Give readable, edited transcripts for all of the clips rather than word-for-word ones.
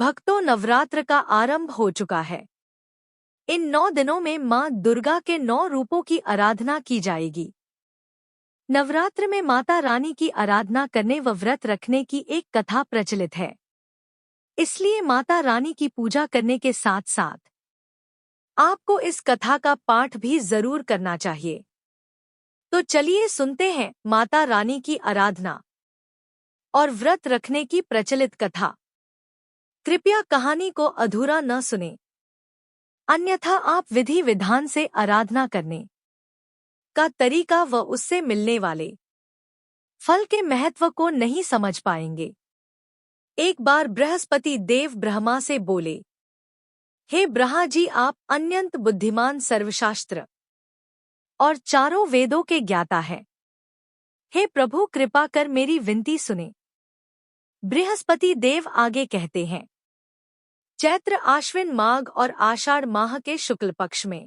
भक्तों, नवरात्र का आरंभ हो चुका है। इन 9 दिनों में मां दुर्गा के 9 रूपों की आराधना की जाएगी। नवरात्र में माता रानी की आराधना करने व व्रत रखने की एक कथा प्रचलित है। इसलिए माता रानी की पूजा करने के साथ साथ आपको इस कथा का पाठ भी जरूर करना चाहिए। तो चलिए सुनते हैं माता रानी की आराधना और व्रत रखने की प्रचलित कथा। कृपया कहानी को अधूरा न सुने, अन्यथा आप विधि विधान से आराधना करने का तरीका व उससे मिलने वाले फल के महत्व को नहीं समझ पाएंगे। एक बार बृहस्पति देव ब्रह्मा से बोले, हे ब्रह्मा जी, आप अत्यंत बुद्धिमान, सर्वशास्त्र और चारों वेदों के ज्ञाता हैं। हे प्रभु, कृपा कर मेरी विनती सुने। बृहस्पति देव आगे कहते हैं, चैत्र, आश्विन, माघ और आषाढ़ माह के शुक्ल पक्ष में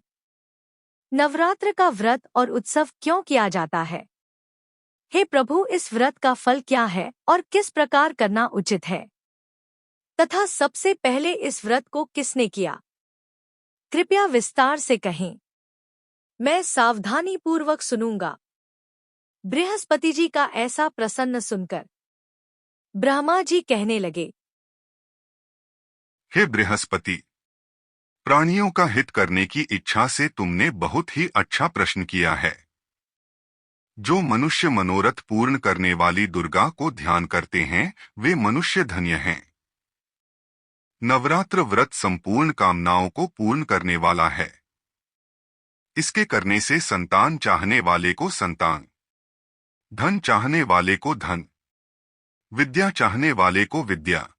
नवरात्र का व्रत और उत्सव क्यों किया जाता है? हे प्रभु, इस व्रत का फल क्या है और किस प्रकार करना उचित है, तथा सबसे पहले इस व्रत को किसने किया? कृपया विस्तार से कहें, मैं सावधानी पूर्वक सुनूंगा। बृहस्पति जी का ऐसा प्रसन्न सुनकर ब्रह्मा जी कहने लगे, हे बृहस्पति, प्राणियों का हित करने की इच्छा से तुमने बहुत ही अच्छा प्रश्न किया है। जो मनुष्य मनोरथ पूर्ण करने वाली दुर्गा को ध्यान करते हैं, वे मनुष्य धन्य हैं। नवरात्र व्रत संपूर्ण कामनाओं को पूर्ण करने वाला है। इसके करने से संतान चाहने वाले को संतान, धन चाहने वाले को धन, विद्या चाहने वाले को विद्या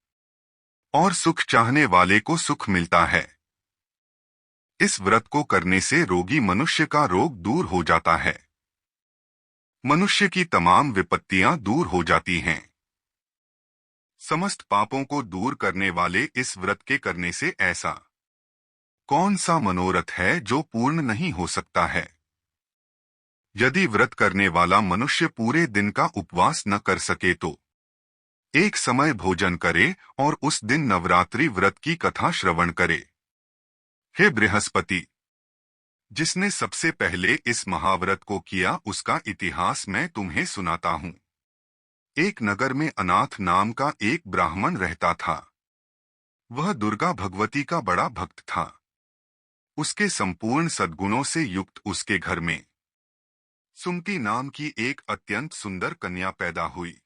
और सुख चाहने वाले को सुख मिलता है। इस व्रत को करने से रोगी मनुष्य का रोग दूर हो जाता है। मनुष्य की तमाम विपत्तियां दूर हो जाती हैं। समस्त पापों को दूर करने वाले इस व्रत के करने से ऐसा कौन सा मनोरथ है जो पूर्ण नहीं हो सकता है? यदि व्रत करने वाला मनुष्य पूरे दिन का उपवास न कर सके तो एक समय भोजन करे और उस दिन नवरात्रि व्रत की कथा श्रवण करे। हे बृहस्पति, जिसने सबसे पहले इस महाव्रत को किया उसका इतिहास मैं तुम्हें सुनाता हूँ। एक नगर में अनाथ नाम का एक ब्राह्मण रहता था। वह दुर्गा भगवती का बड़ा भक्त था। उसके संपूर्ण सद्गुणों से युक्त उसके घर में सुमति नाम की एक अत्यंत सुंदर कन्या पैदा हुई।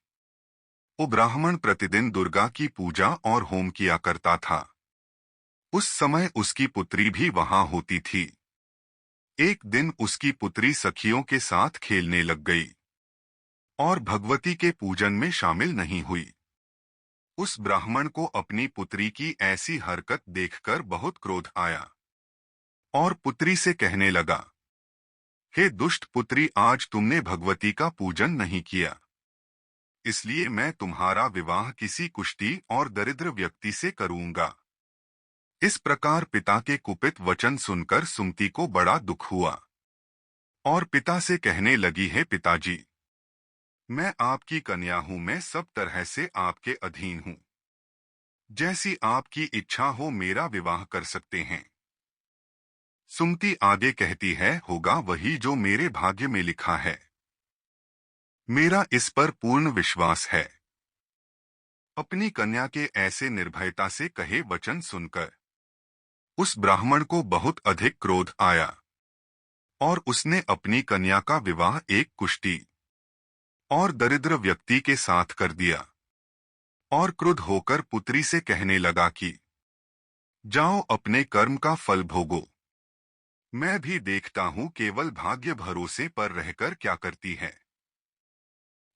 वो ब्राह्मण प्रतिदिन दुर्गा की पूजा और होम किया करता था। उस समय उसकी पुत्री भी वहां होती थी। एक दिन उसकी पुत्री सखियों के साथ खेलने लग गई और भगवती के पूजन में शामिल नहीं हुई। उस ब्राह्मण को अपनी पुत्री की ऐसी हरकत देखकर बहुत क्रोध आया और पुत्री से कहने लगा, हे दुष्ट पुत्री, आज तुमने भगवती का पूजन नहीं किया, इसलिए मैं तुम्हारा विवाह किसी कुष्ठी और दरिद्र व्यक्ति से करूंगा। इस प्रकार पिता के कुपित वचन सुनकर सुमति को बड़ा दुख हुआ और पिता से कहने लगी, है पिताजी, मैं आपकी कन्या हूं, मैं सब तरह से आपके अधीन हूं। जैसी आपकी इच्छा हो मेरा विवाह कर सकते हैं। सुमति आगे कहती है, होगा वही जो मेरे भाग्य में लिखा है। मेरा इस पर पूर्ण विश्वास है। अपनी कन्या के ऐसे निर्भयता से कहे वचन सुनकर उस ब्राह्मण को बहुत अधिक क्रोध आया और उसने अपनी कन्या का विवाह एक कुष्ठी और दरिद्र व्यक्ति के साथ कर दिया और क्रुद्ध होकर पुत्री से कहने लगा कि जाओ अपने कर्म का फल भोगो। मैं भी देखता हूं केवल भाग्य भरोसे पर रहकर क्या करती है।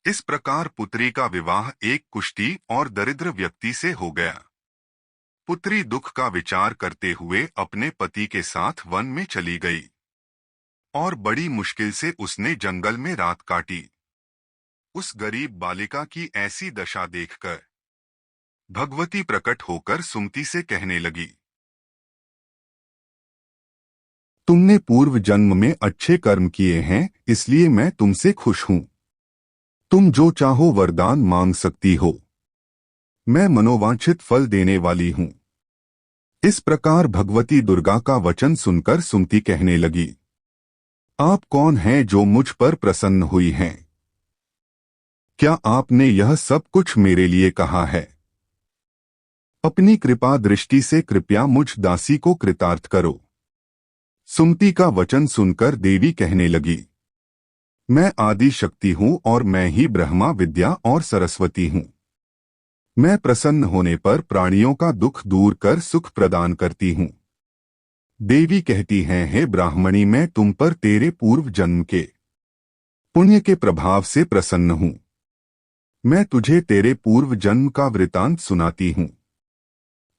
इस प्रकार पुत्री का विवाह एक कुष्ठी और दरिद्र व्यक्ति से हो गया। पुत्री दुख का विचार करते हुए अपने पति के साथ वन में चली गई और बड़ी मुश्किल से उसने जंगल में रात काटी। उस गरीब बालिका की ऐसी दशा देखकर भगवती प्रकट होकर सुमति से कहने लगी, तुमने पूर्व जन्म में अच्छे कर्म किए हैं, इसलिए मैं तुमसे खुश हूं। तुम जो चाहो वरदान मांग सकती हो। मैं मनोवांछित फल देने वाली हूं। इस प्रकार भगवती दुर्गा का वचन सुनकर सुमति कहने लगी, आप कौन हैं जो मुझ पर प्रसन्न हुई हैं? क्या आपने यह सब कुछ मेरे लिए कहा है? अपनी कृपा दृष्टि से कृपया मुझ दासी को कृतार्थ करो। सुमति का वचन सुनकर देवी कहने लगी, मैं आदि शक्ति हूं और मैं ही ब्रह्मा विद्या और सरस्वती हूं। मैं प्रसन्न होने पर प्राणियों का दुख दूर कर सुख प्रदान करती हूं। देवी कहती हैं, हे ब्राह्मणी, मैं तुम पर तेरे पूर्व जन्म के पुण्य के प्रभाव से प्रसन्न हूं। मैं तुझे तेरे पूर्व जन्म का वृतांत सुनाती हूं।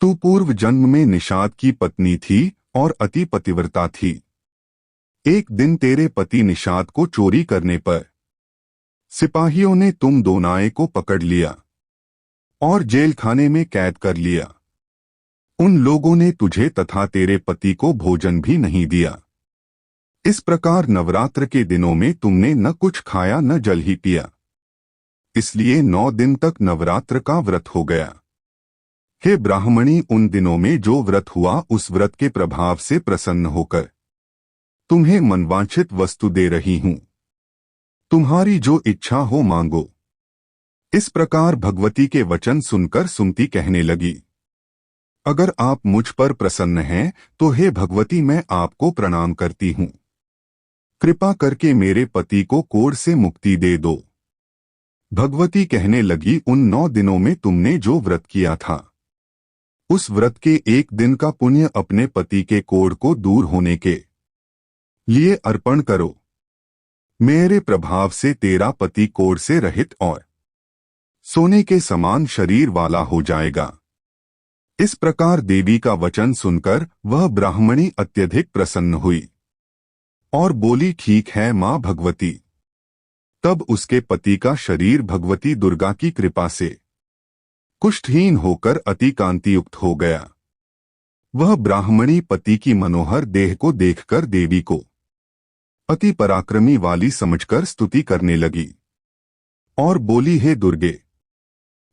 तू पूर्व जन्म में निषाद की पत्नी थी और अति पतिव्रता थी। एक दिन तेरे पति निषाद को चोरी करने पर सिपाहियों ने तुम दोनाए को पकड़ लिया और जेल खाने में कैद कर लिया। उन लोगों ने तुझे तथा तेरे पति को भोजन भी नहीं दिया। इस प्रकार नवरात्र के दिनों में तुमने न कुछ खाया न जल ही पिया। इसलिए 9 दिन तक नवरात्र का व्रत हो गया। हे ब्राह्मणी, उन दिनों में जो व्रत हुआ उस व्रत के प्रभाव से प्रसन्न होकर तुम्हें मनवांछित वस्तु दे रही हूं। तुम्हारी जो इच्छा हो मांगो। इस प्रकार भगवती के वचन सुनकर सुमति कहने लगी, अगर आप मुझ पर प्रसन्न हैं तो हे भगवती, मैं आपको प्रणाम करती हूं। कृपा करके मेरे पति को कोढ़ से मुक्ति दे दो। भगवती कहने लगी, उन 9 दिनों में तुमने जो व्रत किया था उस व्रत के एक दिन का पुण्य अपने पति के कोढ़ को दूर होने के लिए अर्पण करो। मेरे प्रभाव से तेरा पति कोढ़ से रहित और सोने के समान शरीर वाला हो जाएगा। इस प्रकार देवी का वचन सुनकर वह ब्राह्मणी अत्यधिक प्रसन्न हुई और बोली, ठीक है मां भगवती। तब उसके पति का शरीर भगवती दुर्गा की कृपा से कुष्ठहीन होकर अति कांतियुक्त हो गया। वह ब्राह्मणी पति की मनोहर देह को देखकर देवी को अति पराक्रमी वाली समझकर स्तुति करने लगी और बोली, हे दुर्गे,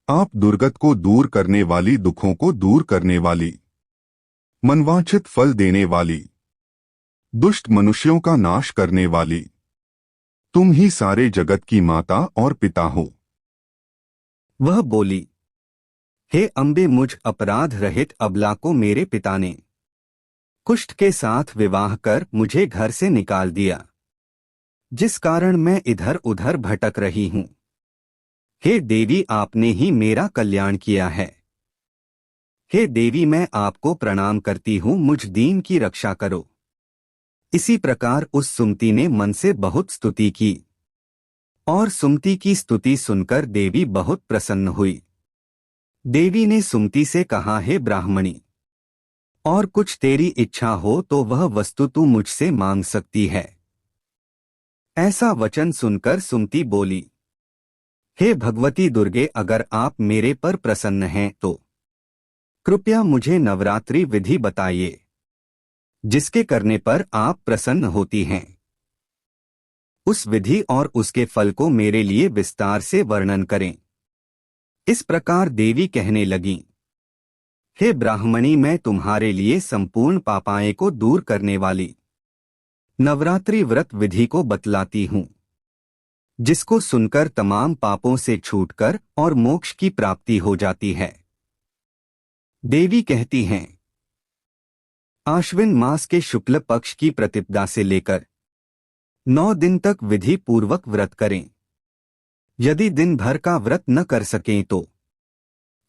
आप दुर्गत को दूर करने वाली, दुखों को दूर करने वाली, मनवांछित फल देने वाली, दुष्ट मनुष्यों का नाश करने वाली, तुम ही सारे जगत की माता और पिता हो। वह बोली, हे अम्बे, मुझ अपराध रहित अबला को मेरे पिता ने कुष्ठ के साथ विवाह कर मुझे घर से निकाल दिया, जिस कारण मैं इधर उधर भटक रही हूं। हे देवी, आपने ही मेरा कल्याण किया है। हे देवी, मैं आपको प्रणाम करती हूं, मुझ दीन की रक्षा करो। इसी प्रकार उस सुमति ने मन से बहुत स्तुति की और सुमति की स्तुति सुनकर देवी बहुत प्रसन्न हुई। देवी ने सुमति से कहा, हे ब्राह्मणी, और कुछ तेरी इच्छा हो तो वह वस्तु तू मुझसे मांग सकती है। ऐसा वचन सुनकर सुमति बोली, हे भगवती दुर्गे, अगर आप मेरे पर प्रसन्न हैं तो कृपया मुझे नवरात्रि विधि बताइए, जिसके करने पर आप प्रसन्न होती हैं। उस विधि और उसके फल को मेरे लिए विस्तार से वर्णन करें। इस प्रकार देवी कहने लगी, हे ब्राह्मणी, मैं तुम्हारे लिए संपूर्ण पापाएं को दूर करने वाली नवरात्रि व्रत विधि को बतलाती हूं, जिसको सुनकर तमाम पापों से छूटकर और मोक्ष की प्राप्ति हो जाती है। देवी कहती हैं, आश्विन मास के शुक्ल पक्ष की प्रतिपदा से लेकर 9 दिन तक विधि पूर्वक व्रत करें। यदि दिन भर का व्रत न कर सकें तो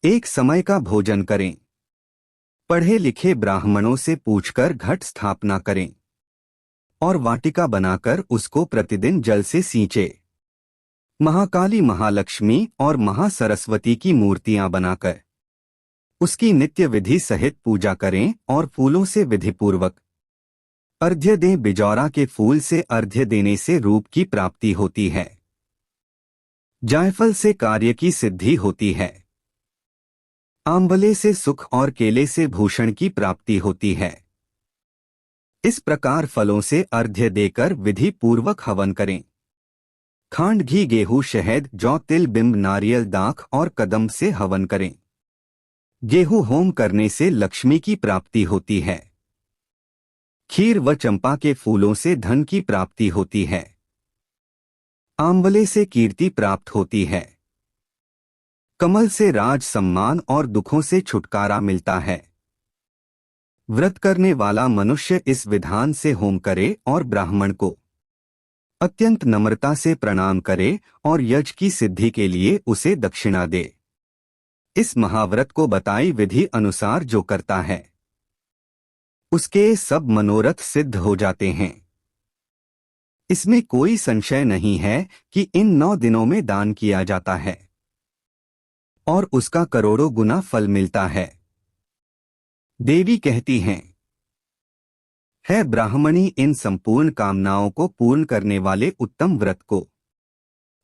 एक समय का भोजन करें। पढ़े लिखे ब्राह्मणों से पूछकर घट स्थापना करें और वाटिका बनाकर उसको प्रतिदिन जल से सींचे। महाकाली, महालक्ष्मी और महासरस्वती की मूर्तियां बनाकर उसकी नित्य विधि सहित पूजा करें और फूलों से विधिपूर्वक अर्घ्य दें। बिजौरा के फूल से अर्घ्य देने से रूप की प्राप्ति होती है। जायफल से कार्य की सिद्धि होती है। आंवले से सुख और केले से भूषण की प्राप्ति होती है। इस प्रकार फलों से अर्घ्य देकर विधि पूर्वक हवन करें। खांड, घी, गेहूं, शहद, जौ, तिल, बिंब, नारियल, दाख और कदम से हवन करें। गेहूं होम करने से लक्ष्मी की प्राप्ति होती है। खीर व चंपा के फूलों से धन की प्राप्ति होती है। आंवले से कीर्ति प्राप्त होती है। कमल से राज सम्मान और दुखों से छुटकारा मिलता है। व्रत करने वाला मनुष्य इस विधान से होम करे और ब्राह्मण को अत्यंत नम्रता से प्रणाम करे और यज्ञ की सिद्धि के लिए उसे दक्षिणा दे। इस महाव्रत को बताई विधि अनुसार जो करता है उसके सब मनोरथ सिद्ध हो जाते हैं। इसमें कोई संशय नहीं है कि इन 9 दिनों में दान किया जाता है और उसका करोड़ों गुना फल मिलता है। देवी कहती हैं, है ब्राह्मणी, इन संपूर्ण कामनाओं को पूर्ण करने वाले उत्तम व्रत को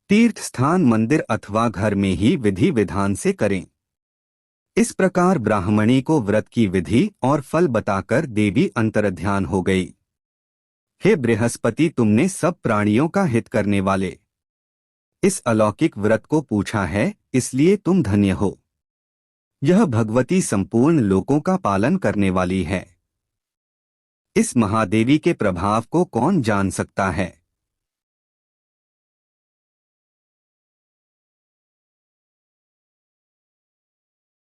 तीर्थ स्थान, मंदिर अथवा घर में ही विधि विधान से करें। इस प्रकार ब्राह्मणी को व्रत की विधि और फल बताकर देवी अंतर्ध्यान हो गई। हे बृहस्पति, तुमने सब प्राणियों का हित करने वाले इस अलौकिक व्रत को पूछा है, इसलिए तुम धन्य हो। यह भगवती संपूर्ण लोकों का पालन करने वाली है। इस महादेवी के प्रभाव को कौन जान सकता है।